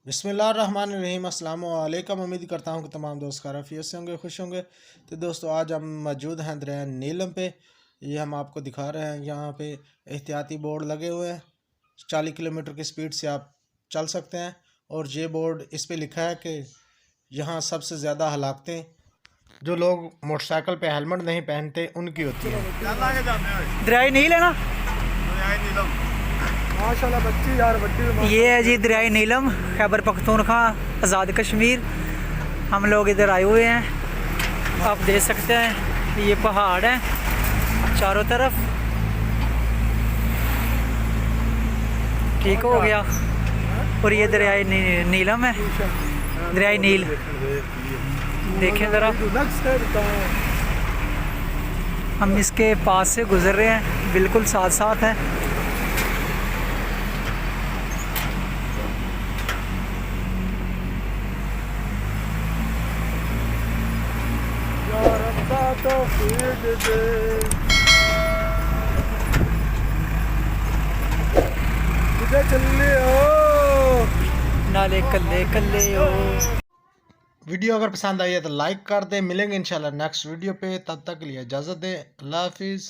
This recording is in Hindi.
बिस्मिल्लाहिर्रहमानिर्रहीम। अस्सलाम वालेकुम। उम्मीद करता हूँ कि तमाम दोस्त खैरियत से होंगे, खुश होंगे। तो दोस्तों, आज हम मौजूद हैं दरिया नीलम पे। ये हम आपको दिखा रहे हैं, यहाँ पे एहतियाती बोर्ड लगे हुए हैं। 40 किलोमीटर की स्पीड से आप चल सकते हैं। और ये बोर्ड इस पे लिखा है कि यहाँ सबसे ज़्यादा हलाकतें जो लोग मोटरसाइकिल पे हेलमेट नहीं पहनते उनकी होती हैं। दरिया नील है ना, माशाल्लाह बच्ची यार बच्ची। ये है जी दरिया नीलम, खैबर पख्तूनख्वा, आज़ाद कश्मीर। हम लोग इधर आए हुए हैं। आप देख सकते हैं ये पहाड़ है चारों तरफ। ठीक हो गया। और ये दरिया नीलम है, दरिया नील। देखें ज़रा, हम इसके पास से गुजर रहे हैं, बिल्कुल साथ साथ है। नाले कल्ले कल्ले हो। वीडियो अगर पसंद आई है तो लाइक कर दें। मिलेंगे इंशाल्लाह नेक्स्ट वीडियो पे। तब तक के लिए इजाज़त दें। अल्लाह हाफिज़।